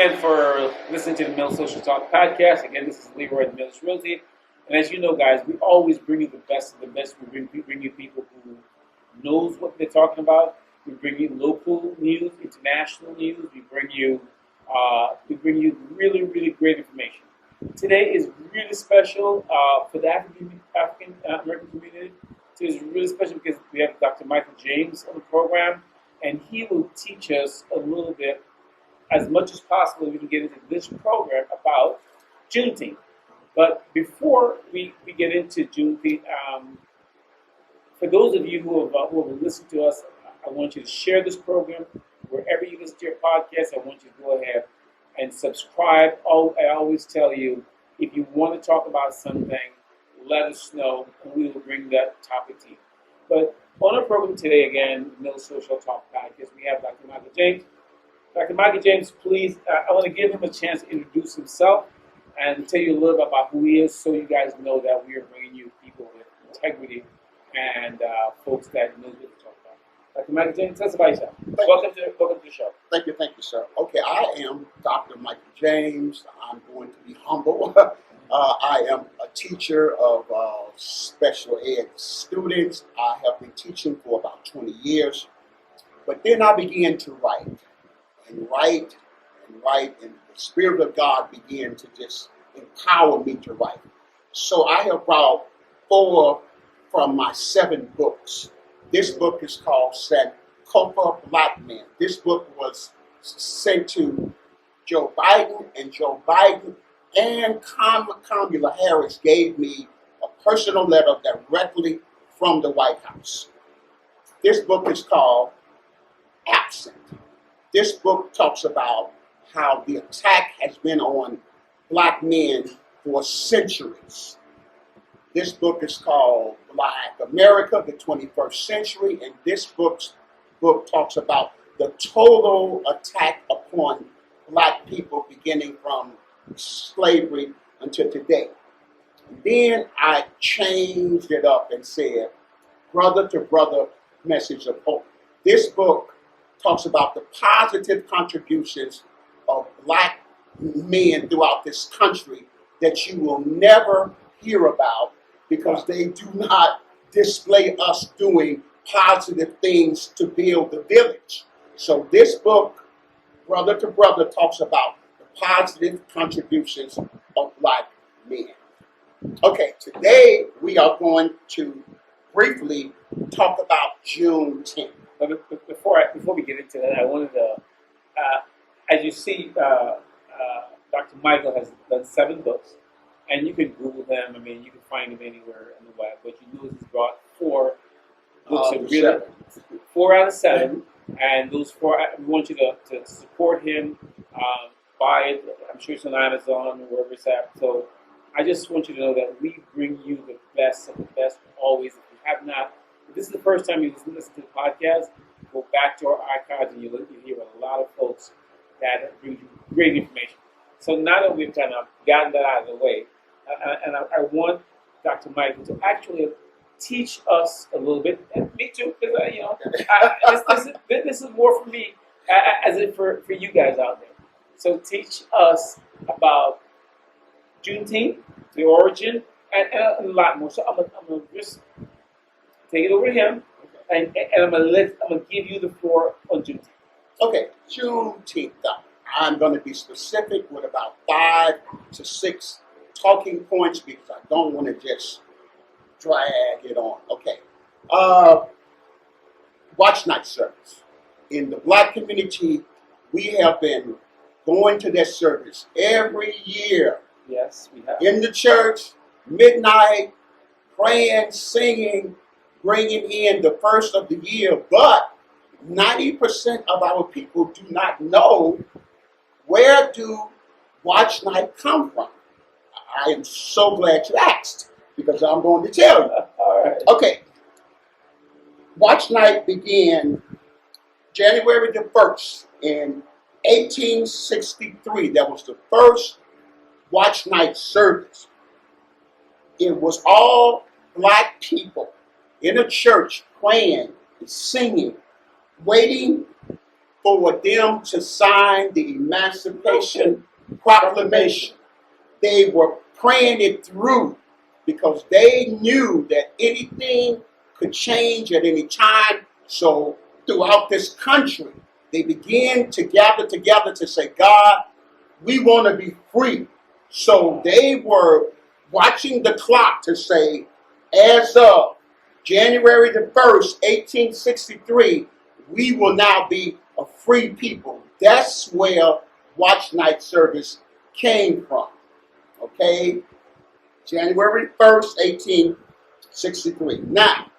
again for listening to the Mill Social Talk podcast. Again, this is Leroy Viamille, Realty. And as you know, guys, we always bring you the best of the best. We bring you people who knows what they're talking about. We bring you local news, international news. We bring you really, really great information. Today is really special for the African American community. Today is really special because we have Dr. Michael James on the program, and he will teach us a little bit, as much as possible, we can get into this program about Juneteenth. But before we get into Juneteenth, for those of you who have listened to us, I want you to share this program wherever you listen to your podcast. I want you to go ahead and subscribe. I always tell you, if you want to talk about something, let us know, and we will bring that topic to you. But on our program today, again, Mill Social Talk podcast, we have Dr. Michael James. Dr. Michael James, please, I want to give him a chance to introduce himself and tell you a little bit about who he is, so you guys know that we are bringing you people with integrity and folks that know what to talk about. Dr. Michael James, tell us about yourself. Welcome to the show. Thank you, sir. Okay, I am Dr. Michael James. I'm going to be humble. I am a teacher of special ed students. I have been teaching for about 20 years. But then I began to write, and the Spirit of God began to just empower me to write. So I have brought 4 from my 7 books. This book is called H.O.P.E. Black Men. This book was sent to Joe Biden, and Joe Biden and Kamala Harris gave me a personal letter directly from the White House. This book is called Absent. This book talks about how the attack has been on black men for centuries. This book is called Black America, the 21st Century, and this book talks about the total attack upon black people beginning from slavery until today. And then I changed it up and said, Brother to Brother Message of Hope. This book talks about the positive contributions of black men throughout this country that you will never hear about because they do not display us doing positive things to build the village. So this book, Brother to Brother, talks about the positive contributions of black men. Okay, today we are going to briefly talk about Juneteenth. But before we get into that, I wanted to, as you see, Dr. Michael has done 7 books, and you can Google them. I mean, you can find them anywhere on the web. But you know, he's brought 4 books, 4 out of 7, and those 4, we want you to support him, buy it. I'm sure it's on Amazon or wherever it's at. So I just want you to know that we bring you the best of the best always. If you have not, if this is the first time you listen to the podcast, go back to our archives and you'll hear a lot of folks that bring you great information. So now that we've kind of gotten that out of the way, and I want Dr. Michael to actually teach us a little bit, and me too, because this is more for me as if for you guys out there. So teach us about Juneteenth, the origin, and a lot more. So I'm gonna just take it over to him, and I'm gonna give you the floor on Juneteenth. Okay, Juneteenth. I'm going to be specific with about 5 to 6 talking points because I don't want to just drag it on. Okay. Watch night service. In the black community, we have been going to that service every year. Yes, we have. In the church, midnight, praying, singing, bringing in the first of the year. But 90% of our people do not know, where do watch night come from? I am so glad you asked because I'm going to tell you. All right. Okay. Watch night began January the 1st in 1863. That was the first watch night service. It was all black people in a church praying and singing, waiting for them to sign the Emancipation Proclamation. They were praying it through because they knew that anything could change at any time. So throughout this country, they began to gather together to say, God, we want to be free. So they were watching the clock to say, as of January the 1st, 1863, we will now be a free people. That's where Watch Night service came from. Okay? January 1st, 1863. Now,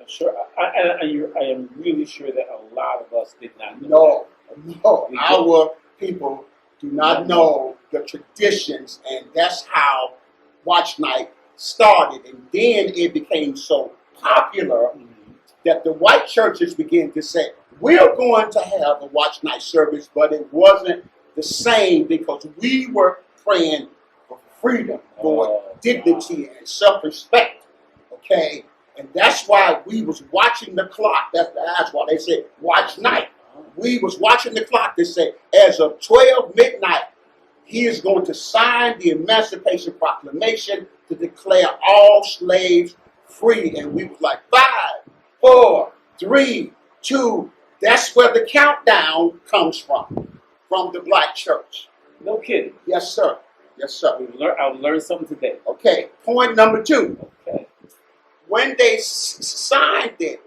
Sure, I am really sure that a lot of us did not know. no, our people do not know the traditions, and that's how Watch Night started. And then it became so popular that the white churches began to say, we're going to have a Watch Night service, but it wasn't the same because we were praying for freedom, for dignity and self-respect. Okay? And that's why we was watching the clock. That's why they said Watch Night. We was watching the clock to say, as of 12 midnight, he is going to sign the Emancipation Proclamation to declare all slaves free. And we was like, 5, 4, 3, 2. That's where the countdown comes from the black church. No kidding. Yes, sir. Yes, sir. I've learned something today. Okay, point number 2. Okay. When they signed it,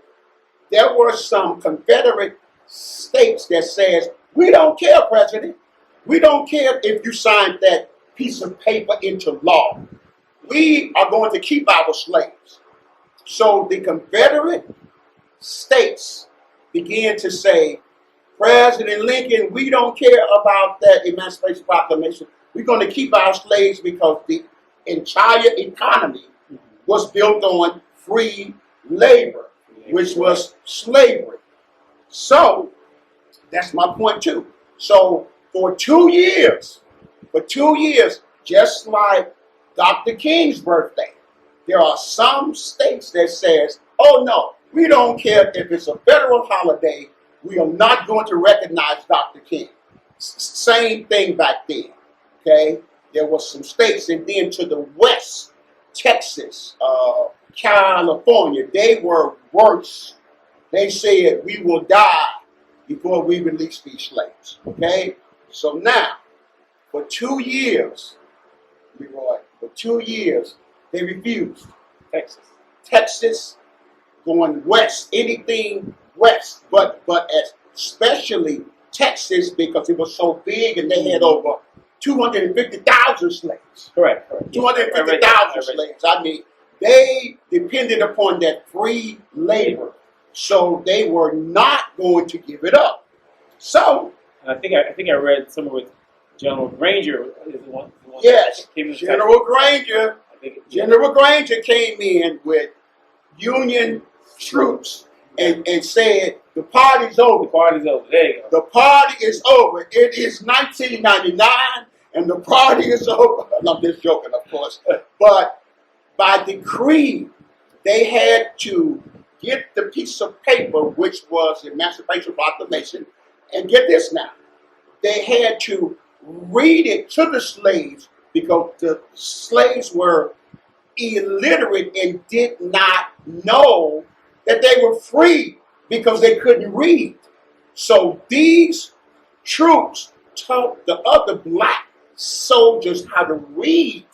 there were some Confederate states that says, we don't care, President. We don't care if you signed that piece of paper into law. We are going to keep our slaves. So the Confederate states began to say, President Lincoln, we don't care about that Emancipation Proclamation. We're going to keep our slaves because the entire economy was built on free labor, which was slavery. So that's my point too. So for 2 years, just like Dr. King's birthday, there are some states that says, oh no, we don't care if it's a federal holiday, we are not going to recognize Dr. King. Same thing back then, okay? There were some states, and then to the west, Texas, California, they were worse. They said, we will die before we release these slaves, okay? So now, for 2 years, Leroy, they refused. Texas, going west, anything west, but especially Texas, because it was so big and they had over 250,000 slaves. Correct. 250,000 slaves. I mean, they depended upon that free labor, so they were not going to give it up. So, I think I read somewhere with General Granger is the one. Yes, General Granger. General Granger came in with Union troops and said, the party's over. The party's over. There you go. The party is over. It is 1999 and the party is over. I'm just joking, of course. But by decree, they had to get the piece of paper, which was the Emancipation Proclamation, and get this now. They had to read it to the slaves because the slaves were illiterate and did not know that they were free because they couldn't read. So these troops taught the other black soldiers how to read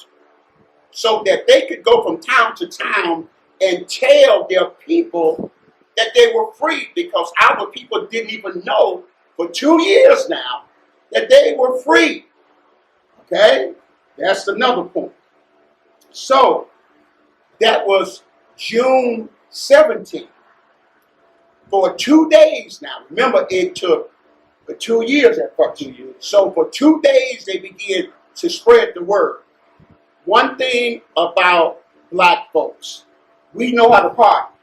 so that they could go from town to town and tell their people that they were free, because our people didn't even know for 2 years now that they were free. Okay? That's another point. So that was June 17th. For 2 days now, remember it took 2 years at first. So for 2 days they began to spread the word. One thing about black folks, we know how to party.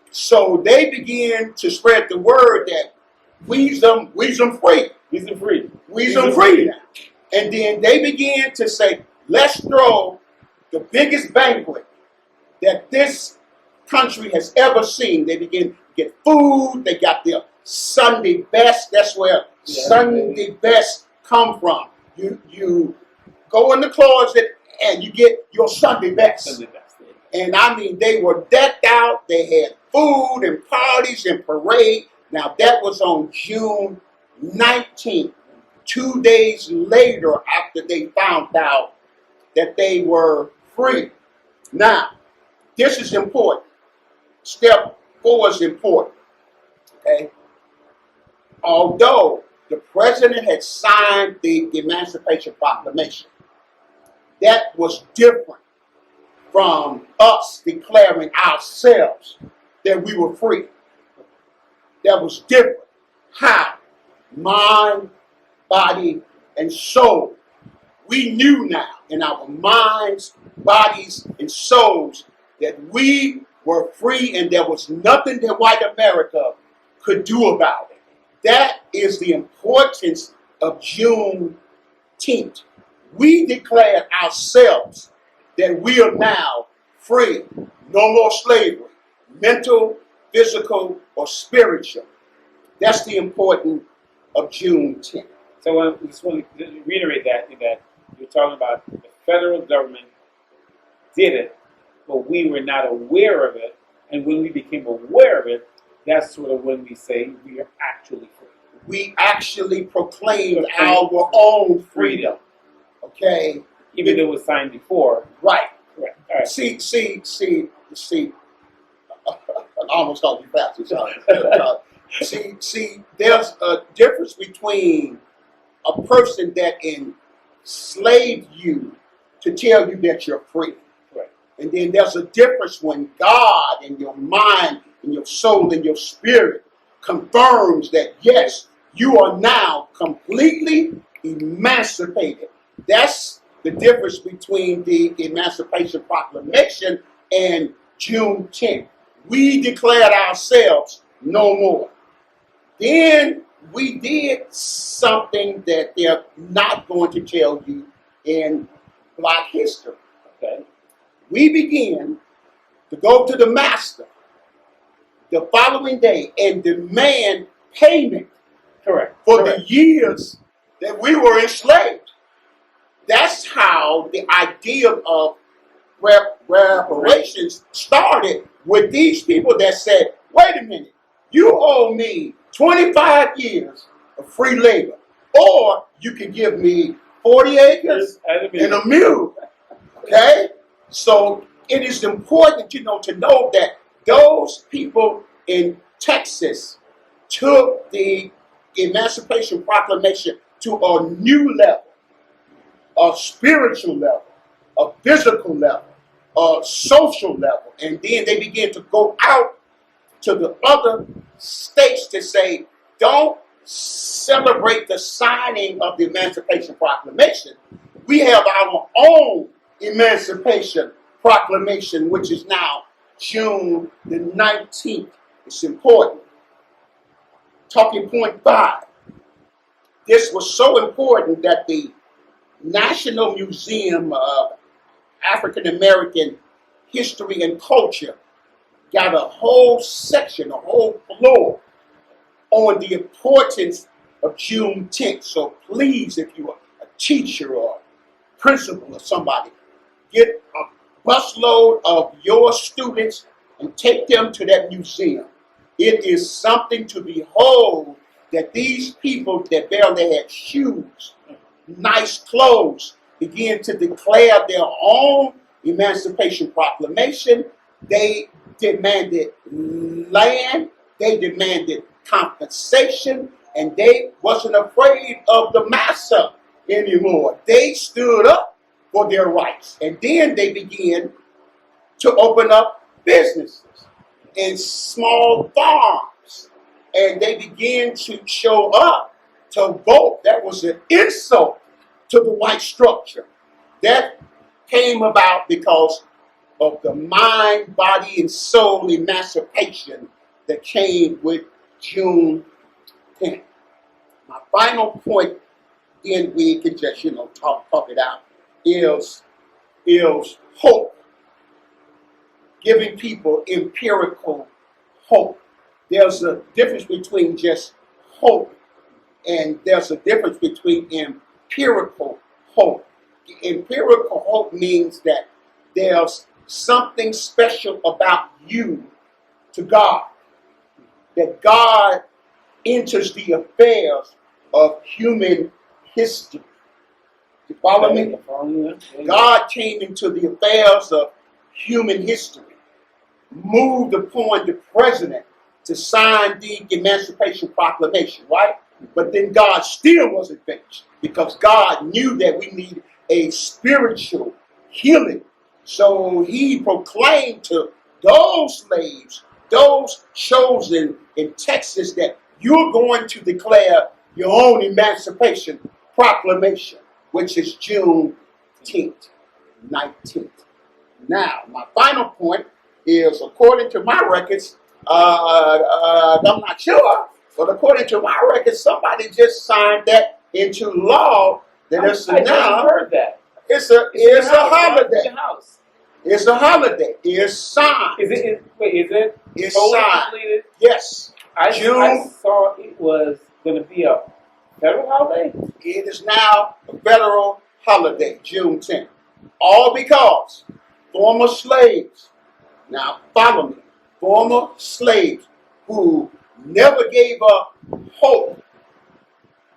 So they began to spread the word that we's them free. We's them free. We's them free now. And then they began to say, let's throw the biggest banquet that this country has ever seen. They began to get food. They got their Sunday best. That's where Sunday best come from. You go in the closet and you get your Sunday best. Sunday best. And I mean, they were decked out. They had food and parties and parade. Now that was on June 19th. 2 days later, after they found out that they were free. Now, this is important. Step 4 is important. Okay. Although the president had signed the Emancipation Proclamation, that was different from us declaring ourselves that we were free. That was different. How? Mind, body, and soul. We knew now in our minds, bodies, and souls that we were free and there was nothing that white America could do about it. That is the importance of Juneteenth. We declared ourselves that we are now free. No more slavery, mental, physical, or spiritual. That's the importance of Juneteenth. So I just want to reiterate that you're talking about the federal government did it, but we were not aware of it. And when we became aware of it, that's sort of when we say we are actually free. We actually proclaimed our own freedom. Okay? Even though it was signed before. Right. Correct. All right. See. I almost called you fast. See, there's a difference between a person that enslaved you to tell you that you're free. Right. And then there's a difference when God in your mind, in your soul, in your spirit confirms that, yes, you are now completely emancipated. That's the difference between the Emancipation Proclamation and Juneteenth. We declared ourselves no more. Then we did something that they're not going to tell you in Black history. Okay? We began to go to the master the following day and demand payment. Correct. For the years that we were enslaved. That's how the idea of reparations started, with these people that said, wait a minute, you owe me 25 years of free labor, or you can give me 40 acres and a mule. Okay? So it is important, to know that those people in Texas took the Emancipation Proclamation to a new level, a spiritual level, a physical level, a social level. And then they began to go out to the other states to say, don't celebrate the signing of the Emancipation Proclamation. We have our own Emancipation Proclamation, which is now June the 19th. It's important. Talking point 5. This was so important that the National Museum of African American History and Culture got a whole section, a whole floor on the importance of Juneteenth. So please, if you are a teacher or a principal or somebody, get a busload of your students and take them to that museum. It is something to behold that these people that barely had shoes, nice clothes, began to declare their own Emancipation Proclamation. They demanded land, they demanded compensation, and they wasn't afraid of the massa anymore. They stood up for their rights. And then they began to open up businesses and small farms. And they began to show up to vote. That was an insult to the white structure. That came about because of the mind, body, and soul emancipation that came with June 10th. My final point, then we can just, talk it out, is hope. Giving people empirical hope. There's a difference between just hope, and there's a difference between empirical hope. Empirical hope means that there's something special about you to God, that God enters the affairs of human history. You follow me? God came into the affairs of human history, moved upon the president to sign the Emancipation Proclamation, right? But then God still wasn't finished, because God knew that we need a spiritual healing. So he proclaimed to those slaves, those chosen in Texas, that you're going to declare your own Emancipation Proclamation, which is Juneteenth, 19th. Now, my final point is, according to my records, I'm not sure, but according to my records, somebody just signed that into law. That I now heard that. it's a holiday. It's a holiday. It's signed. Is it It's totally signed. completed? Yes. I saw it was going to be a federal holiday. It is now a federal holiday, Juneteenth. All because former slaves, now follow me, former slaves who never gave up hope,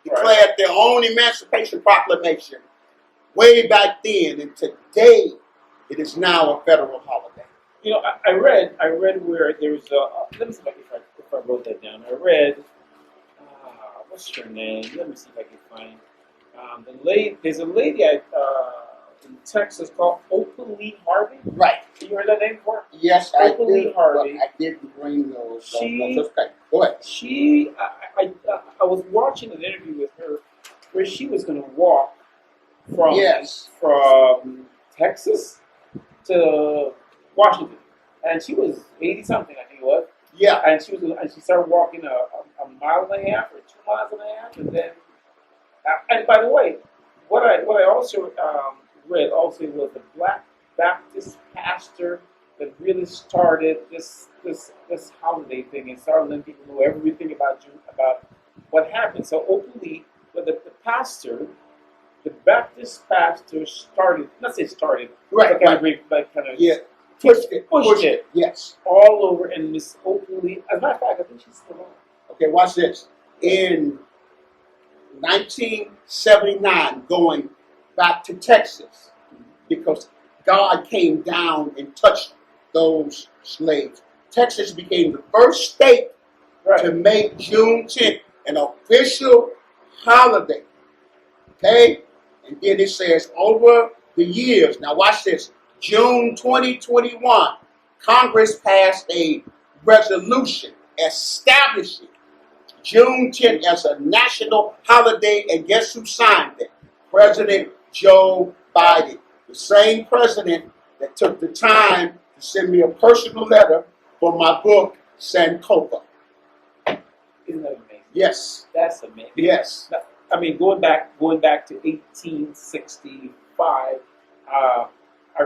declared their own Emancipation Proclamation way back then, and today it is now a federal holiday. You know, I read where there was a. Let me see if I wrote that down. I read. What's her name? Let me see if I can find. There's a lady in Texas called E12 Harvey. Right. You heard that name before? Yes, I E12 Harvey. I didn't bring those. Okay. Go ahead. I was watching an interview with her where she was going to walk from Texas to Washington, and she was 80 something, I think it was. Yeah. And she started walking a mile and a half or 2 miles and a half, and then. And by the way, what I also read also was the Black Baptist pastor that really started this holiday thing and started letting people know everything about what happened. So openly, but the pastor, the Baptist pastor started, not say started, right, yeah, pushed it, yes, all over, and this openly. As a matter of fact, I think she's still on. Okay, watch this. In 1979, going back to Texas, because God came down and touched those slaves. Texas became the first state to make Juneteenth an official holiday. Okay? And then it says, over the years, now watch this, June 2021, Congress passed a resolution establishing Juneteenth as a national holiday, and guess who signed it? President Joe Biden, the same president that took the time to send me a personal letter for my book, Sankofa. Isn't that amazing? Yes. That's amazing. Yes. I mean, going back to 1865, I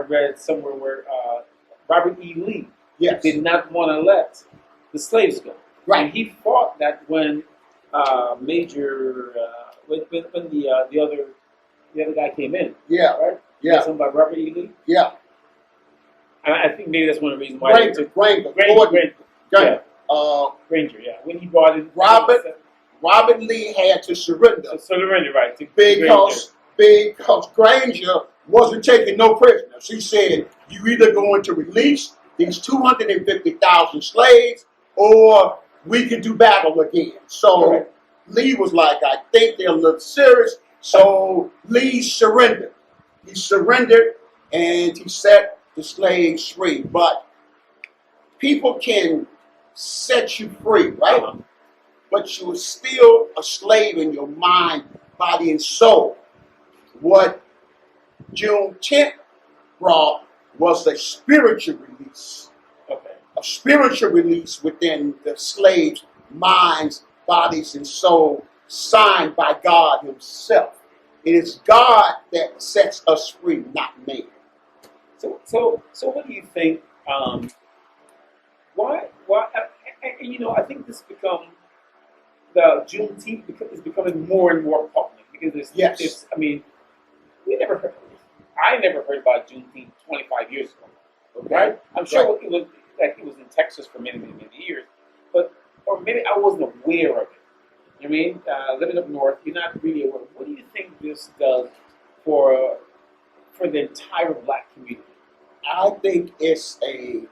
read somewhere where Robert E. Lee did not want to let the slaves go. Right. And he fought that when when the other guy came in. Yeah. Right? Yeah. Something about Robert E. Lee? Yeah. And I think maybe that's one of the reasons why Granger. Granger, yeah. When he brought in Robert Lee had to surrender. Right. Because Granger wasn't taking no prisoners. He said, you either going to release these 250,000 slaves, or we can do battle again. So Lee was like, I think they're a little serious. So Lee surrendered. He surrendered and he set the slaves free. But people can set you free, right? Uh-huh. But you are still a slave in your mind, body, and soul. What Juneteenth brought was a spiritual release. Okay. A spiritual release within the slaves' minds, bodies, and soul, signed by God Himself. It is God that sets us free, not man. So what do you think? Why? And you know, I think this become the Juneteenth is becoming more and more public because Yes. I mean, we never heard. I never heard about Juneteenth 25 years ago, Okay. right? I'm sure it was in Texas for many, many, many years, but or maybe I wasn't aware of it. I mean, living up north, you're not really aware. What do you think this does for the entire Black community? I think it's a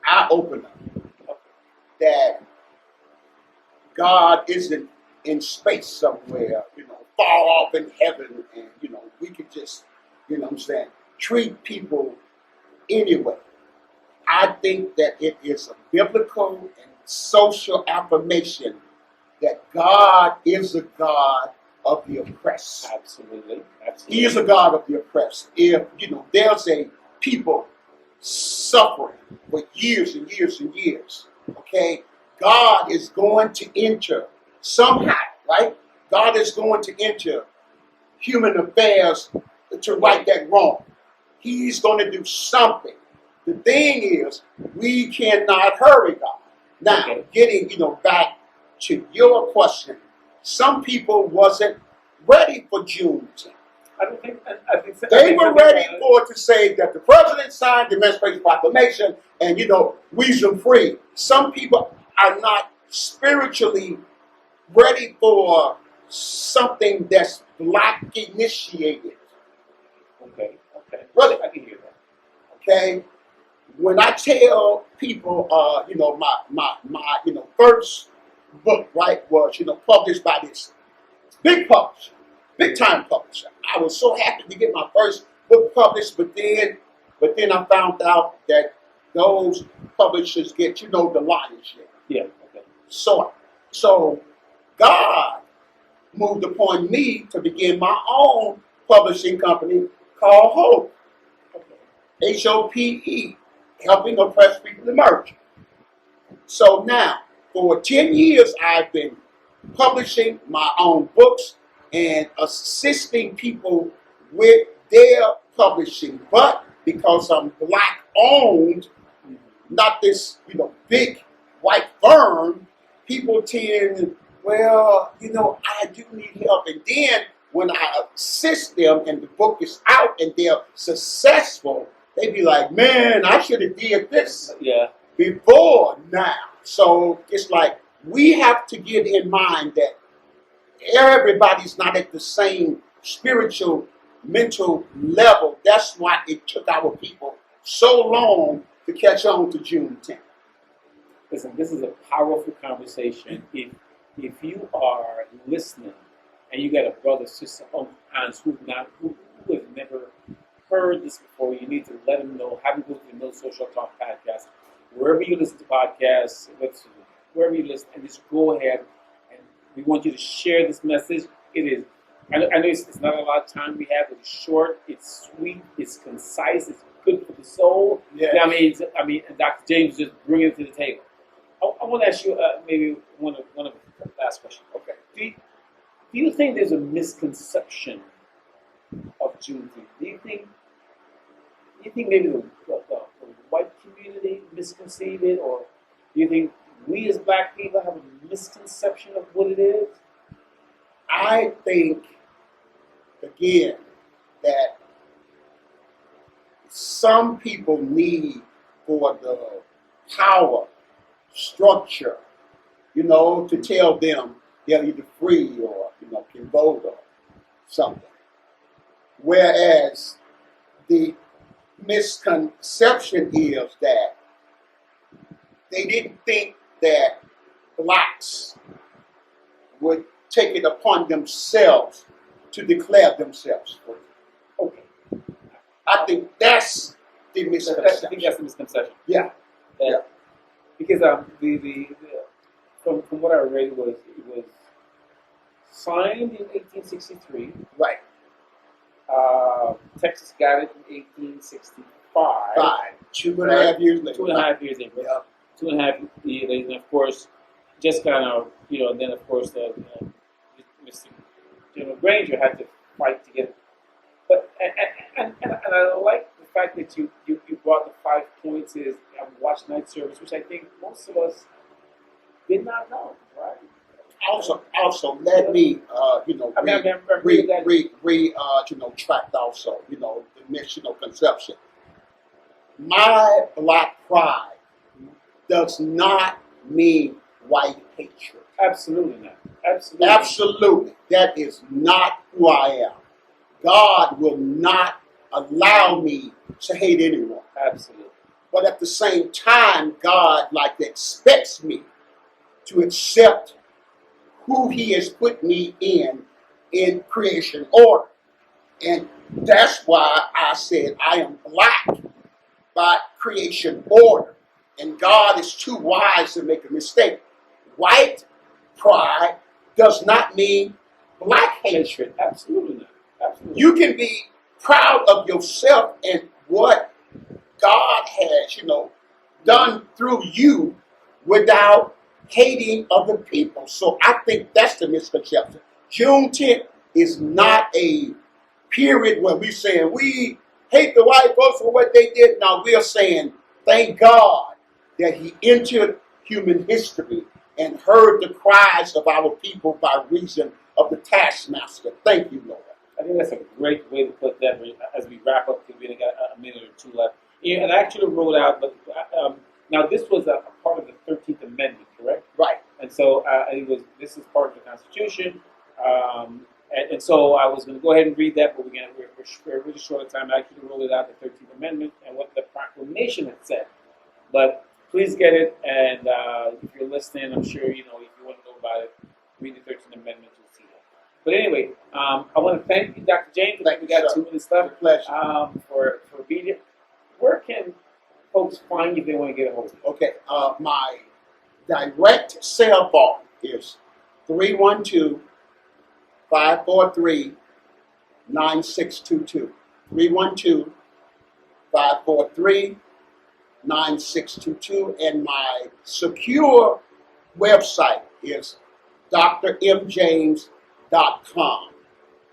eye opener that God isn't in space somewhere, far off in heaven, and we could just, what I'm saying, treat people anyway. I think that it is a biblical and social affirmation that God is a God of the oppressed. Absolutely. He is a God of the oppressed. If there's a people suffering for years and years and years, okay, God is going to enter somehow, right? God is going to enter human affairs to right that wrong. He's going to do something. The thing is, we cannot hurry God. Now, getting back to your question, some people wasn't ready for Juneteenth. They were ready for it to say that the president signed the Emancipation Proclamation and, we's free. Some people are not spiritually ready for something that's Black initiated. Okay. Really? I can hear that. Okay? When I tell people, my first book, right, was, published by this big publisher, big time publisher. I was so happy to get my first book published, but then I found out that those publishers get, the lion's share. Yeah. Okay. So God moved upon me to begin my own publishing company called Hope. H-O-P-E, helping oppressed people emerge. So now, for 10 years, I've been publishing my own books and assisting people with their publishing. But because I'm Black owned, not this, big white firm, people tend, well, I do need help. And then when I assist them and the book is out and they're successful, they be like, man, I should have did this before now. So it's like we have to get in mind that everybody's not at the same spiritual, mental level. That's why it took our people so long to catch on to Juneteenth. Listen, this is a powerful conversation. If you are listening and you got a brother, sister, uncle, aunts who have never heard this before, you need to let them know. Have them go to the No Social Talk podcast, wherever you listen to podcasts, wherever you listen, and just go ahead and we want you to share this message. It is, I know it's not a lot of time we have, but it's short, it's sweet, it's concise, it's good for the soul. Yeah. I mean, and Dr. James just bring it to the table. I want to ask you maybe one of the last questions. Okay. Do you think there's a misconception of Juneteenth? Do you think maybe the white community misconceive it, or do you think we as Black people have a misconception of what it is? I think, again, that some people need for the power structure, to tell them they're either free or, can vote or something. Whereas the misconception is that they didn't think that Blacks would take it upon themselves to declare themselves free. Okay. I think that's the misconception. I think that's the misconception. Yeah. Because from what I read, it was signed in 1863. Right. Texas got it in 1865. 2.5 years later. 2.5 years later. Yeah. 2.5 years later, and of course, just kind of, then of course, Mr. General Granger had to fight to get it. But and I like the fact that you brought the 5 points is watch night service, which I think most of us did not know, right? Also, let me, tract also, the missional conception. My black pride does not mean white hatred. Absolutely not. Absolutely. Absolutely. That is not who I am. God will not allow me to hate anyone. Absolutely. But at the same time, God expects me to accept who He has put me in creation order. And that's why I said I am black by creation order. And God is too wise to make a mistake. White pride does not mean black hatred. Absolutely not. Absolutely. You can be proud of yourself and what God has, done through you without hating other people. So I think that's the misconception. Juneteenth is not a period where we're saying we hate the white folks for what they did. Now we're saying thank God that He entered human history and heard the cries of our people by reason of the taskmaster. Thank you, Lord. I think that's a great way to put that as we wrap up, because we only got a minute or two left. Yeah, and I actually wrote out, but now this was a part of the 13th Amendment, correct? Right. And so this is part of the Constitution. And so I was going to go ahead and read that, but we're really short of time. I actually wrote it out, the 13th Amendment, and what the proclamation had said. But please get it, and if you're listening, I'm sure, if you want to know about it, read the 13th Amendment, you'll see that. But anyway, I want to thank you, Dr. James. Thank we you, got sir. 2 minutes left. Pleasure. For being here. Where can folks find you if they want to get a hold of you? Okay, my direct cell phone is 312-543-9622. 312-543-9622. And my secure website is drmjames.com.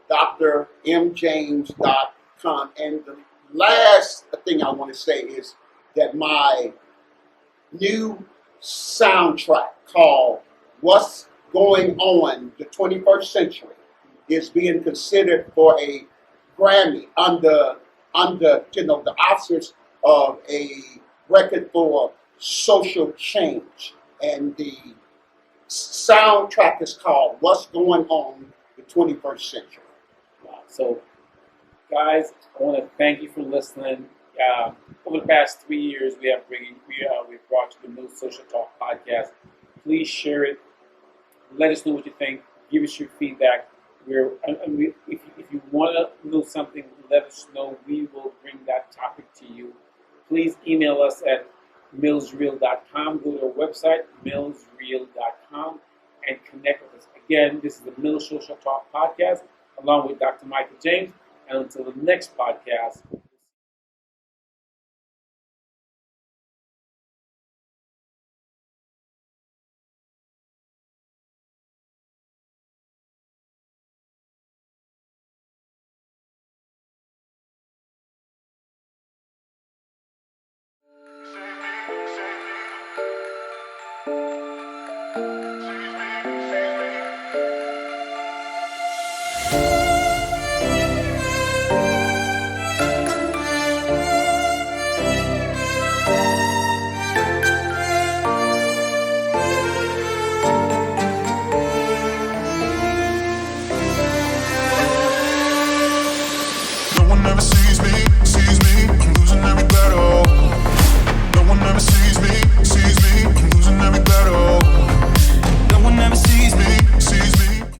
drmjames.com. And the last thing I want to say is that my new soundtrack called What's Going On the 21st Century is being considered for a Grammy under the auspices of a record for social change. And the soundtrack is called What's Going On the 21st Century. Wow. So, guys, I want to thank you for listening. Over the past 3 years, we've brought you the Mill Social Talk podcast. Please share it. Let us know what you think. Give us your feedback. If you want to know something, let us know. We will bring that topic to you. Please email us at millsreal.com. Go to our website, millsreal.com, and connect with us. Again, this is the Mill Social Talk podcast, along with Dr. Michael James. And until the next podcast, No one ever sees me, I'm losing every battle. No one ever sees me, I'm losing every battle. No one ever sees me.